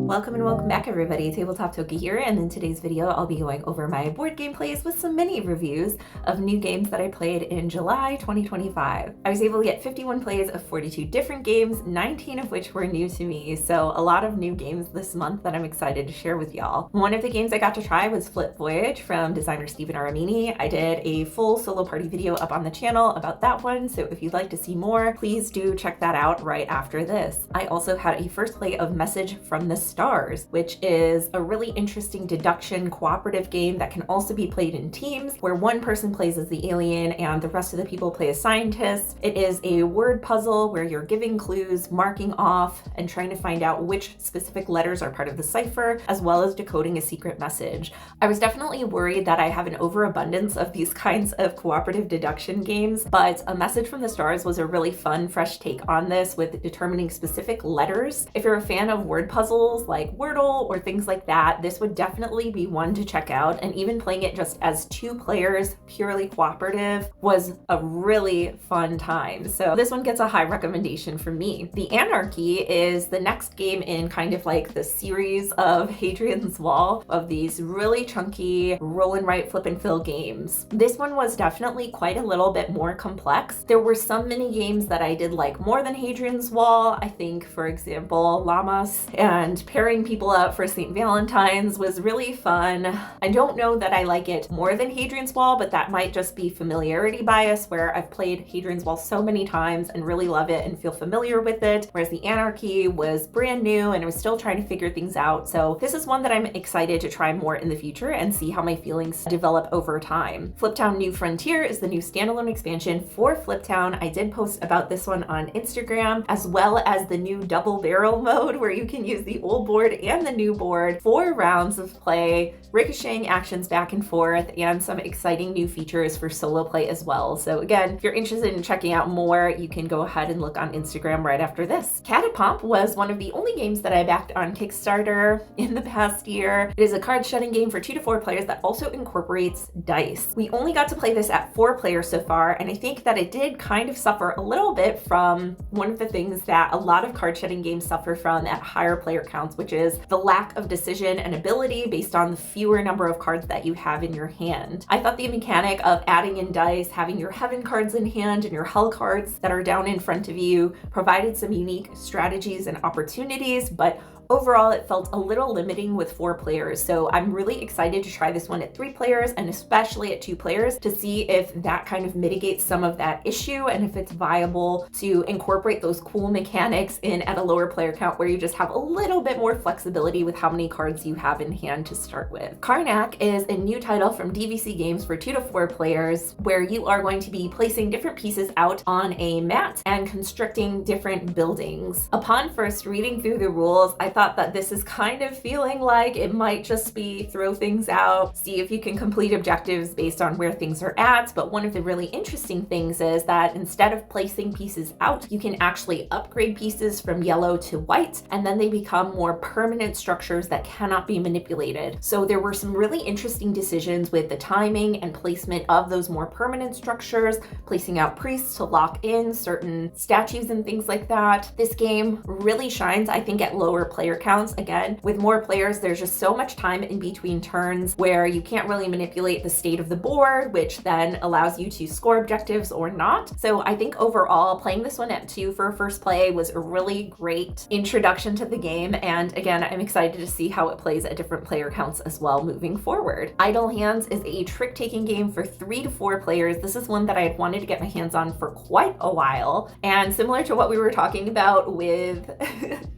Welcome and welcome back everybody, Tabletop Toki here, and in today's video I'll be going over my board game plays with some mini reviews of new games that I played in July 2025. I was able to get 51 plays of 42 different games, 19 of which were new to me, so a lot of new games this month that I'm excited to share with y'all. One of the games I got to try was Flip Voyage from designer Oropamine. I did a full solo party video up on the channel about that one, so if you'd like to see more, please do check that out right after this. I also had a first play of Message from the Stars, which is a really interesting deduction cooperative game that can also be played in teams, where one person plays as the alien and the rest of the people play as scientists. It is a word puzzle where you're giving clues, marking off, and trying to find out which specific letters are part of the cipher, as well as decoding a secret message. I was definitely worried that I have an overabundance of these kinds of cooperative deduction games, but A Message from the Stars was a really fun, fresh take on this with determining specific letters. If you're a fan of word puzzles like Wordle or things like that, this would definitely be one to check out, and even playing it just as two players, purely cooperative, was a really fun time. So this one gets a high recommendation from me. The Anarchy is the next game in kind of like the series of Hadrian's Wall of these really chunky roll and write, flip and fill games. This one was definitely quite a little bit more complex. There were some mini games that I did like more than Hadrian's Wall. I think, for example, Llamas and pairing people up for St. Valentine's was really fun. I don't know that I like it more than Hadrian's Wall, but that might just be familiarity bias, where I've played Hadrian's Wall so many times and really love it and feel familiar with it, whereas the Anarchy was brand new and I was still trying to figure things out. So this is one that I'm excited to try more in the future and see how my feelings develop over time. Fliptown New Frontier is the new standalone expansion for Fliptown. I did post about this one on Instagram, as well as the new double barrel mode where you can use the old board and the new board, 4 rounds of play, ricocheting actions back and forth, and some exciting new features for solo play as well. So again, if you're interested in checking out more, you can go ahead and look on Instagram right after this. Catap was one of the only games that I backed on Kickstarter in the past year. It is a card shedding game for 2 to 4 players that also incorporates dice. We only got to play this at 4 players so far, and I think that it did kind of suffer a little bit from one of the things that a lot of card shedding games suffer from at higher player counts, which is the lack of decision and ability based on the fewer number of cards that you have in your hand. I thought the mechanic of adding in dice, having your heaven cards in hand and your hell cards that are down in front of you provided some unique strategies and opportunities, but overall, it felt a little limiting with 4 players, so I'm really excited to try this one at 3 players and especially at 2 players to see if that kind of mitigates some of that issue and if it's viable to incorporate those cool mechanics in at a lower player count where you just have a little bit more flexibility with how many cards you have in hand to start with. Carnac is a new title from DVC Games for 2 to 4 players where you are going to be placing different pieces out on a mat and constructing different buildings. Upon first reading through the rules, I thought that this is kind of feeling like it might just be throw things out, see if you can complete objectives based on where things are at, but one of the really interesting things is that instead of placing pieces out, you can actually upgrade pieces from yellow to white, and then they become more permanent structures that cannot be manipulated. So there were some really interesting decisions with the timing and placement of those more permanent structures, placing out priests to lock in certain statues and things like that. This game really shines, I think, at lower player counts. Again, with more players, there's just so much time in between turns where you can't really manipulate the state of the board, which then allows you to score objectives or not. So I think overall, playing this one at 2 for a first play was a really great introduction to the game. And again, I'm excited to see how it plays at different player counts as well moving forward. Idle Hands is a trick-taking game for 3 to 4 players. This is one that I had wanted to get my hands on for quite a while. And similar to what we were talking about with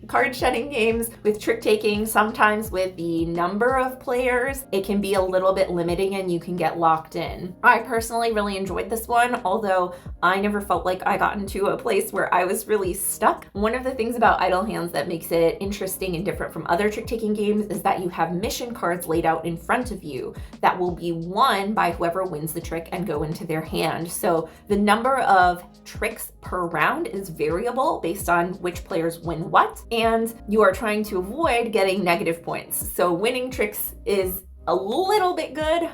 card shedding games, with trick taking, sometimes with the number of players, it can be a little bit limiting and you can get locked in. I personally really enjoyed this one, although I never felt like I got into a place where I was really stuck. One of the things about Idle Hands that makes it interesting and different from other trick taking games is that you have mission cards laid out in front of you that will be won by whoever wins the trick and go into their hand. So the number of tricks per round is variable based on which players win what, and you are trying to avoid getting negative points. So winning tricks is a little bit good,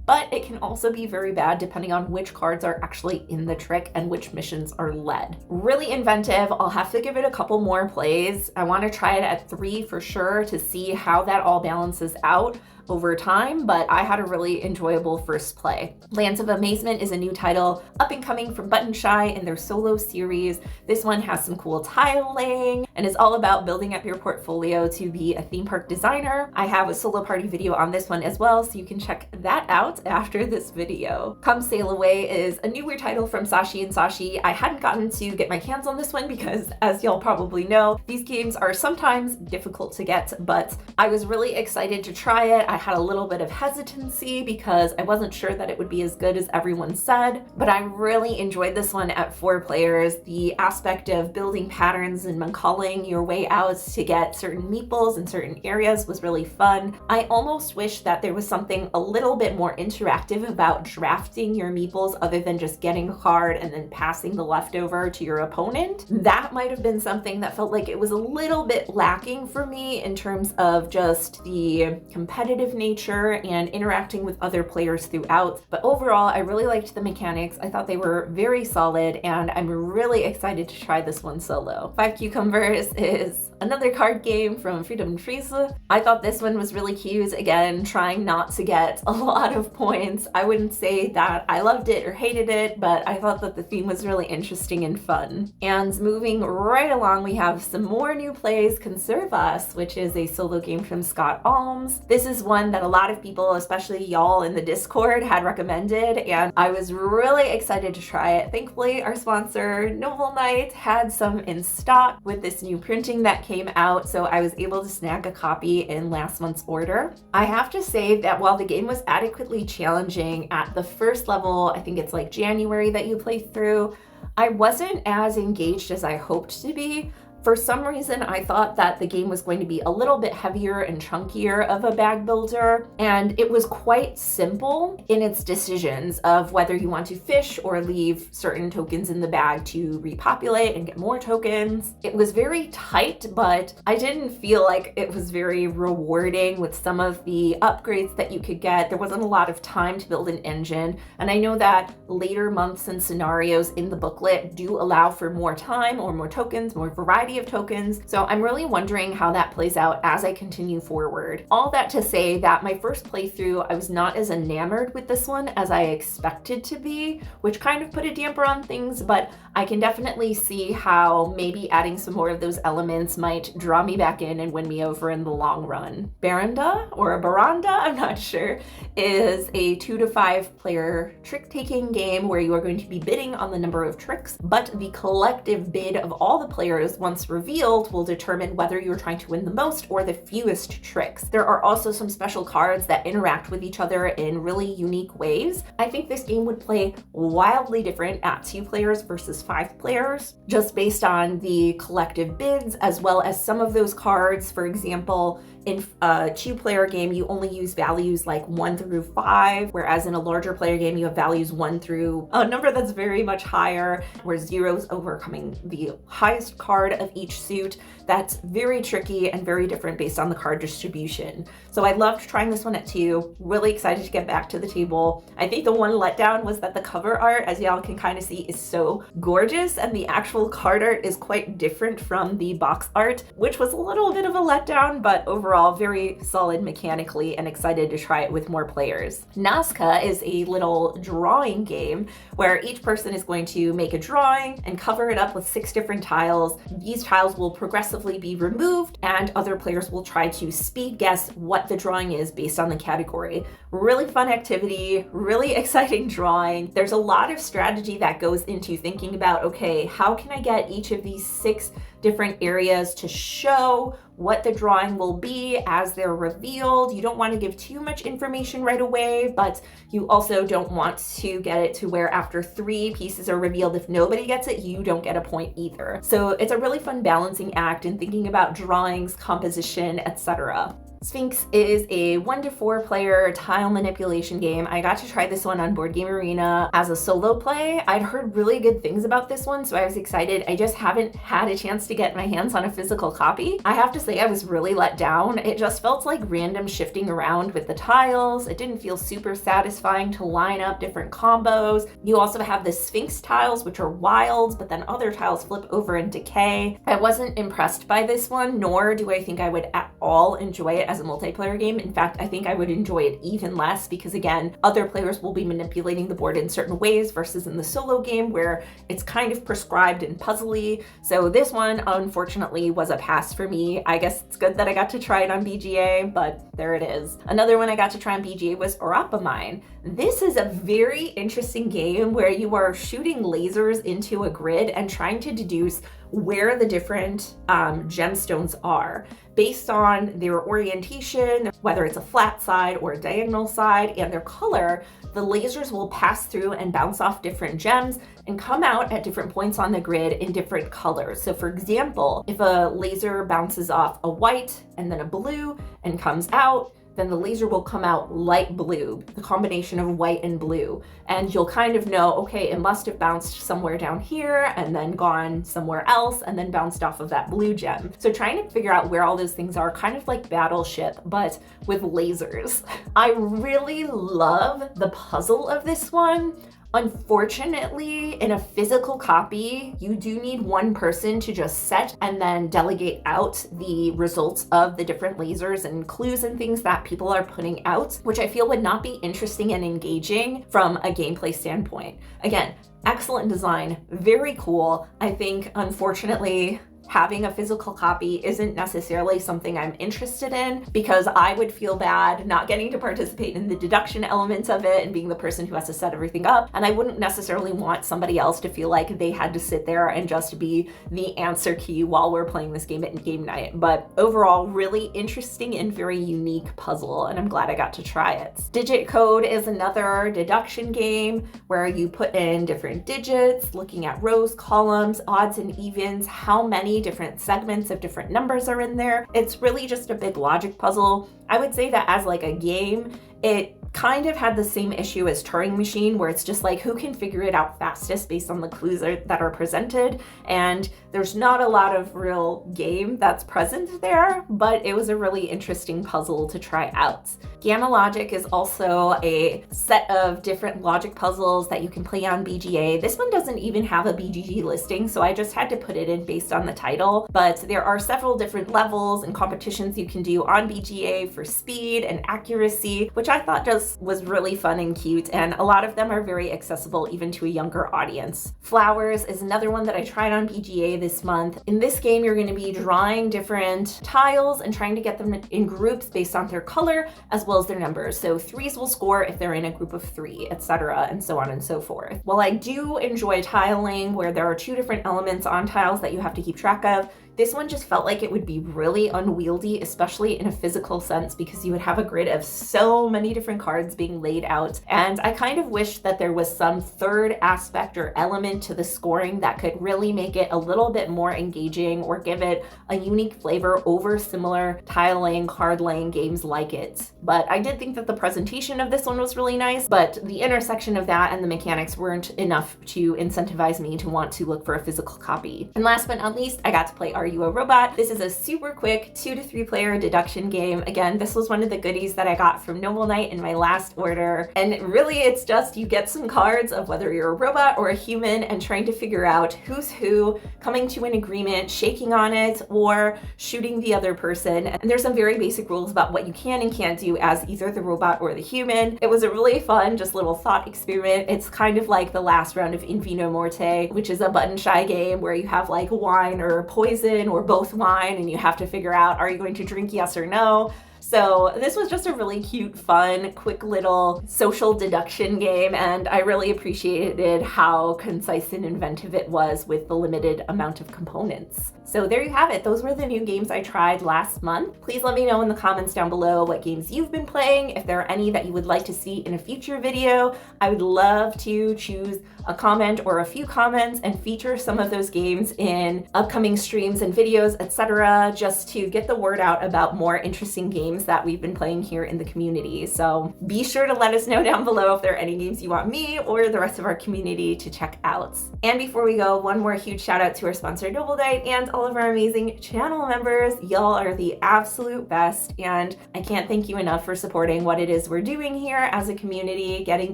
but it can also be very bad depending on which cards are actually in the trick and which missions are led. Really inventive. I'll have to give it a couple more plays. I want to try it at 3 for sure to see how that all balances out over time, but I had a really enjoyable first play. Lands of Amazement is a new title up and coming from Button Shy in their solo series. This one has some cool tile laying and is all about building up your portfolio to be a theme park designer. I have a solo party video on this one as well, so you can check that out after this video. Come Sail Away is a newer title from Sashi and Sashi. I hadn't gotten to get my hands on this one because, as y'all probably know, these games are sometimes difficult to get, but I was really excited to try it. I had a little bit of hesitancy because I wasn't sure that it would be as good as everyone said, but I really enjoyed this one at 4 players. The aspect of building patterns and calling your way out to get certain meeples in certain areas was really fun. I almost wish that there was something a little bit more interactive about drafting your meeples other than just getting a card and then passing the leftover to your opponent. That might have been something that felt like it was a little bit lacking for me in terms of just the competitive nature and interacting with other players throughout. But overall, I really liked the mechanics. I thought they were very solid, and I'm really excited to try this one solo. 5 Cucumbers is another card game from Freedom Trees. I thought this one was really cute. Again, trying not to get a lot of points. I wouldn't say that I loved it or hated it, but I thought that the theme was really interesting and fun. And moving right along, we have some more new plays. Conserve Us, which is a solo game from Scott Alms. This is one that a lot of people, especially y'all in the Discord, had recommended, and I was really excited to try it. Thankfully, our sponsor, Noble Knight, had some in stock with this new printing that came out, so I was able to snag a copy in last month's order. I have to say that while the game was adequately challenging at the first level, I think it's like January that you play through, I wasn't as engaged as I hoped to be. For some reason, I thought that the game was going to be a little bit heavier and chunkier of a bag builder, and it was quite simple in its decisions of whether you want to fish or leave certain tokens in the bag to repopulate and get more tokens. It was very tight, but I didn't feel like it was very rewarding with some of the upgrades that you could get. There wasn't a lot of time to build an engine, and I know that later months and scenarios in the booklet do allow for more time or more tokens, more variety of tokens. So I'm really wondering how that plays out as I continue forward. All that to say that my first playthrough, I was not as enamored with this one as I expected to be, which kind of put a damper on things, but I can definitely see how maybe adding some more of those elements might draw me back in and win me over in the long run. Baranda or Baranda, I'm not sure, is a 2 to 5 player trick-taking game where you are going to be bidding on the number of tricks, but the collective bid of all the players once revealed will determine whether you're trying to win the most or the fewest tricks. There are also some special cards that interact with each other in really unique ways. I think this game would play wildly different at 2 players versus 5 players, just based on the collective bids, as well as some of those cards. For example, in a 2-player game, you only use values like 1 through 5, whereas in a larger player game, you have values 1 through a number that's very much higher, where 0 is overcoming the highest card of each suit. That's very tricky and very different based on the card distribution. So I loved trying this one at 2, really excited to get back to the table. I think the one letdown was that the cover art, as y'all can kind of see, is so gorgeous, and the actual card art is quite different from the box art, which was a little bit of a letdown, but overall very solid mechanically, and excited to try it with more players. Nasca is a little drawing game where each person is going to make a drawing and cover it up with 6 different tiles. These tiles will progressively be removed, and other players will try to speed guess what the drawing is based on the category. Really fun activity, really exciting drawing. There's a lot of strategy that goes into thinking about, okay, how can I get each of these 6 different areas to show what the drawing will be as they're revealed. You don't want to give too much information right away, but you also don't want to get it to where after 3 pieces are revealed, if nobody gets it, you don't get a point either. So it's a really fun balancing act in thinking about drawings, composition, etc. Sphinx is a 1 to 4 player tile manipulation game. I got to try this one on Board Game Arena as a solo play. I'd heard really good things about this one, so I was excited. I just haven't had a chance to get my hands on a physical copy. I have to say I was really let down. It just felt like random shifting around with the tiles. It didn't feel super satisfying to line up different combos. You also have the Sphinx tiles, which are wild, but then other tiles flip over and decay. I wasn't impressed by this one, nor do I think I would at all enjoy it as a multiplayer game. In fact, I think I would enjoy it even less because, again, other players will be manipulating the board in certain ways versus in the solo game where it's kind of prescribed and puzzly. So this one, unfortunately, was a pass for me. I guess it's good that I got to try it on BGA, but there it is. Another one I got to try on BGA was Oropamine. This is a very interesting game where you are shooting lasers into a grid and trying to deduce where the different gemstones are based on their orientation, whether it's a flat side or a diagonal side, and their color. The lasers will pass through and bounce off different gems and come out at different points on the grid in different colors. So for example, if a laser bounces off a white and then a blue and comes out, then the laser will come out light blue, the combination of white and blue. And you'll kind of know, okay, it must have bounced somewhere down here and then gone somewhere else and then bounced off of that blue gem. So trying to figure out where all those things are, kind of like Battleship, but with lasers. I really love the puzzle of this one. Unfortunately, in a physical copy, you do need one person to just set and then delegate out the results of the different lasers and clues and things that people are putting out, which I feel would not be interesting and engaging from a gameplay standpoint. Again, excellent design, very cool. I think, unfortunately, having a physical copy isn't necessarily something I'm interested in because I would feel bad not getting to participate in the deduction elements of it and being the person who has to set everything up. And I wouldn't necessarily want somebody else to feel like they had to sit there and just be the answer key while we're playing this game at game night. But overall, really interesting and very unique puzzle, and I'm glad I got to try it. Digit Code is another deduction game where you put in different digits, looking at rows, columns, odds and evens, how many different segments of different numbers are in there. It's really just a big logic puzzle. I would say that as like a game, it kind of had the same issue as Turing Machine, where it's just like who can figure it out fastest based on the clues that are presented. And there's not a lot of real game that's present there, but it was a really interesting puzzle to try out. Gamma Logic is also a set of different logic puzzles that you can play on BGA. This one doesn't even have a BGG listing, so I just had to put it in based on the title, but there are several different levels and competitions you can do on BGA for speed and accuracy, which I thought just was really fun and cute, and a lot of them are very accessible even to a younger audience. Flowers is another one that I tried on BGA this month. In this game, you're going to be drawing different tiles and trying to get them in groups based on their color as well as their numbers. So 3s will score if they're in a group of 3, etc., and so on and so forth. While I do enjoy tiling where there are 2 different elements on tiles that you have to keep track of, this one just felt like it would be really unwieldy, especially in a physical sense, because you would have a grid of so many different cards being laid out. And I kind of wish that there was some third aspect or element to the scoring that could really make it a little bit more engaging or give it a unique flavor over similar tiling, card laying games like it. But I did think that the presentation of this one was really nice, but the intersection of that and the mechanics weren't enough to incentivize me to want to look for a physical copy. And last but not least, I got to play Are You a Robot? This is a super quick 2 to 3 player deduction game. Again, this was one of the goodies that I got from Noble Knight in my last order. And really it's just you get some cards of whether you're a robot or a human and trying to figure out who's who, coming to an agreement, shaking on it, or shooting the other person. And there's some very basic rules about what you can and can't do as either the robot or the human. It was a really fun, just little thought experiment. It's kind of like the last round of In Vino Morte, which is a button shy game where you have like wine or poison or both wine, and you have to figure out, are you going to drink yes or no? So this was just a really cute, fun, quick little social deduction game, and I really appreciated how concise and inventive it was with the limited amount of components. So there you have it. Those were the new games I tried last month. Please let me know in the comments down below what games you've been playing. If there are any that you would like to see in a future video, I would love to choose a comment or a few comments and feature some of those games in upcoming streams and videos, etc., just to get the word out about more interesting games games that we've been playing here in the community. So be sure to let us know down below if there are any games you want me or the rest of our community to check out. And before we go, one more huge shout out to our sponsor Noble Diet and all of our amazing channel members. Y'all are the absolute best, and I can't thank you enough for supporting what it is we're doing here as a community, getting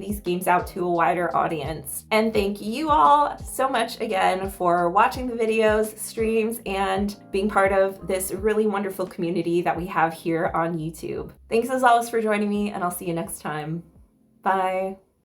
these games out to a wider audience. And thank you all so much again for watching the videos, streams, and being part of this really wonderful community that we have here on YouTube. Thanks as always for joining me, and I'll see you next time. Bye.